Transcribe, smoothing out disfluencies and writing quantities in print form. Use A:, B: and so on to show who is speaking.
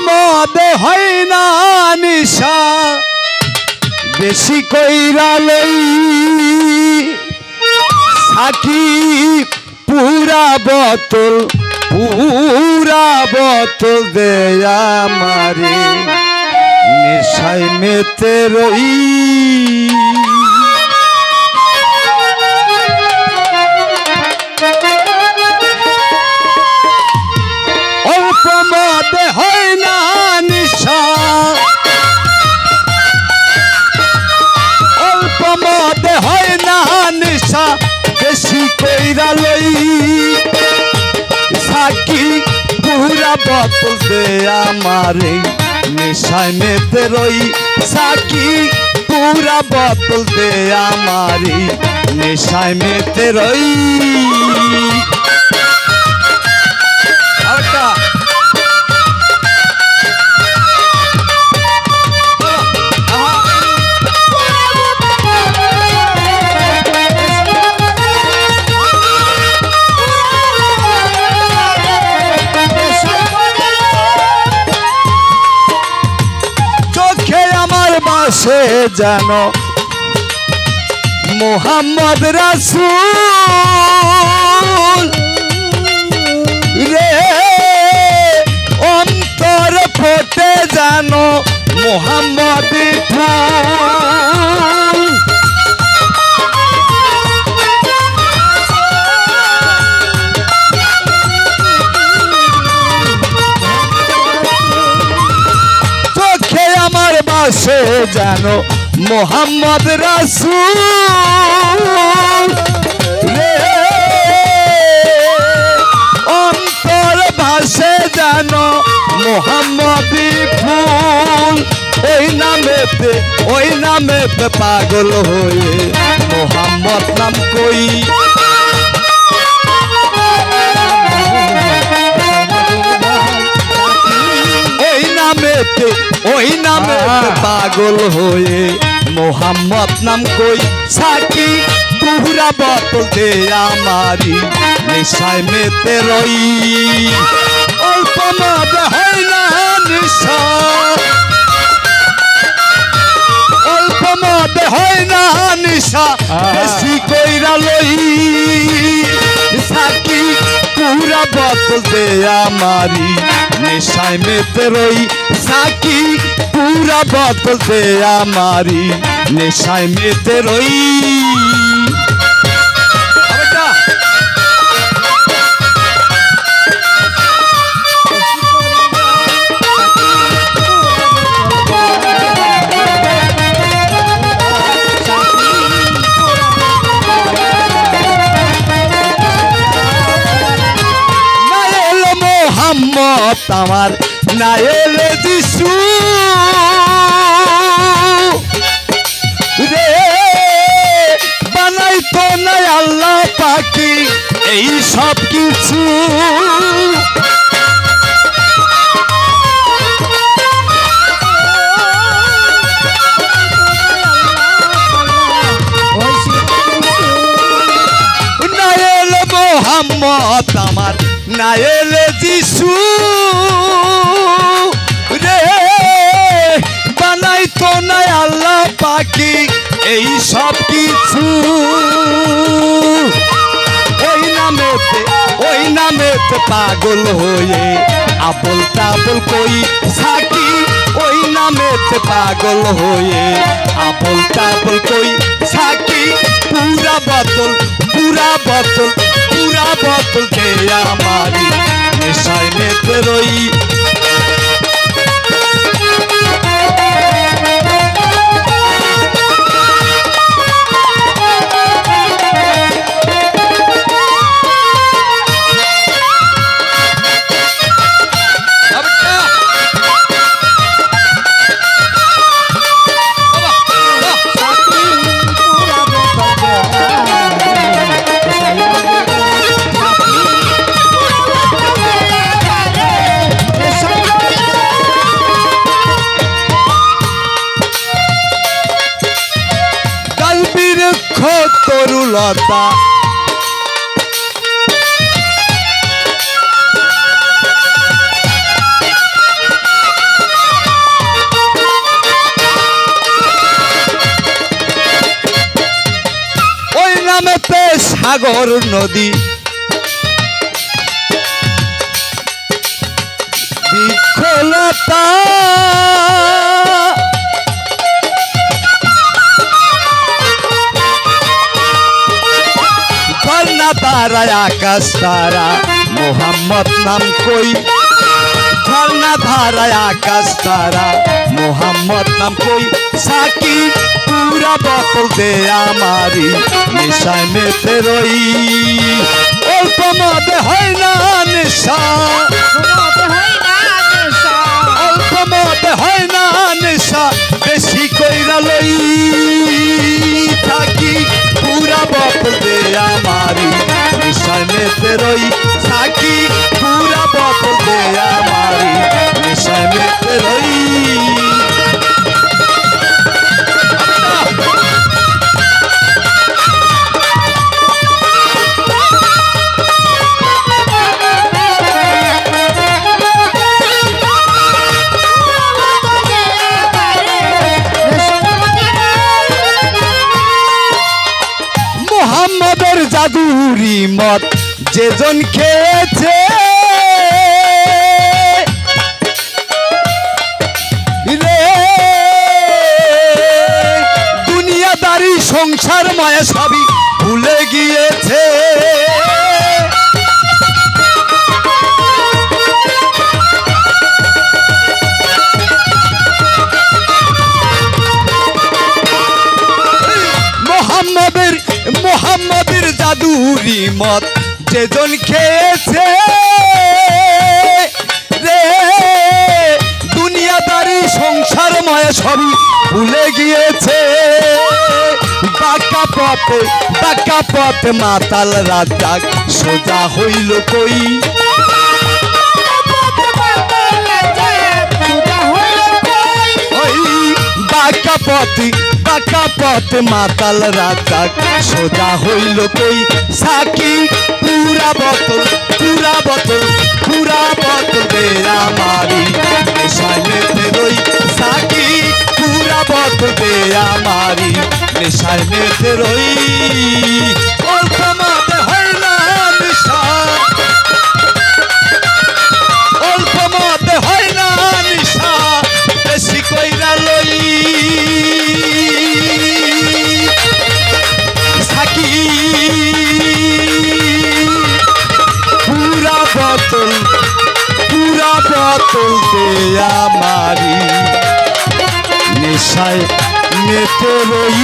A: মদে হয় না নিশা বেশি কইরা লই সাকি পুরা বোতল দেয়া মারে নেশায় মেতে রই অল্প মদে হয় না নিশা অল্প মদে হয় না নিশা বেশি কইরা লই সাকি পুরা বোতল দেয়া মারে নেশায় মেতে রই সাকি পুরা বোতল দেয়া মারে নেশায় মেতে রই সে জানো মোহাম্মদ রাসূল রে অন্তর ফোটে জানো মোহাম্মদ ফুল চোখে আমার বাসে জানো মোহাম্মদ রাসূল রে অন্তর ভাসে জানো মোহাম্মদ ফুল ওই নামেতে পাগল হয়ে মোহাম্মদ নাম কই ওই নামেতে পাগল হয়ে মোহাম্মদ নাম কই সাকি পুরা বোতল দেয়া মারি নেশায় মেতে রই অল্প মদে হয় না নিশা অল্প মদে হয় না নিশা বেশি কইরা লই সাকি পুরা বোতল দেয়া মারি নেশায় মেতে রই সাকি পুরা বোতল দেয়া মারি নেশায় মেতে রই মোহাম্মদ আমার না এলে যিশু রে বানাই তো না আল্লাহ পাকি এই সব কিছু না এলে মোহাম্মদ আমার না এলে যিশু রে বানাই তো না আল্লাহ পাকি এই সব কিছু ওই নামেতে পাগল হয়ে আপল তাপল কই সাকি ওই নামেতে পাগল হয়ে আপল তাপল কই সাকি পুরা বোতল দেয়া মারি নেশায় মেতে রই তরুলতা সাগর নদী বিক্ষলতা ঝর্ণা তারা আকাশ তারা মোহাম্মদ নাম কই ঝর্ণা ধারায় আকাশ তারা মোহাম্মদ নাম কই সাকি পুরা বোতল দে আমারি নেশায় মেতে রই অল্প মদে হয় না নেশা অল্প মদে হয় না নেশা বেশি কইরা লই থাকি পুরা বোতল দে আমারি নেশায় মেতে রই সাকি পুরা বোতল দে আমারি নেশায় মেতে রই মোহাম্মদের জাদুরি মদ যেজন খেয়েছে রে দুনিয়াদারি সংসার মায়া সবই ভুলে গিয়েছে মোহাম্মদের জাদুরি মদ যেজন খেয়েছে রে দুনিয়াদারি সংসার মায়া সবই ভুলে গিয়েছে বাঁকা পথে মাতাল রাজাক সোজা হইল কই বাঁকা পথে মাতাল রাজাক সোজা হইল কই সাকি পুরা বোতল দে আমারি নেশায় মেতে রই সাকি পুরা বোতল দে আমারি নেশায় মেতে রই অল্প মদে হয় না নেশা অল্প মদে হয় না নেশা বেশি কইরা লই সাকি পুরা বোতল দে আমারি নেশায় মেতে রই।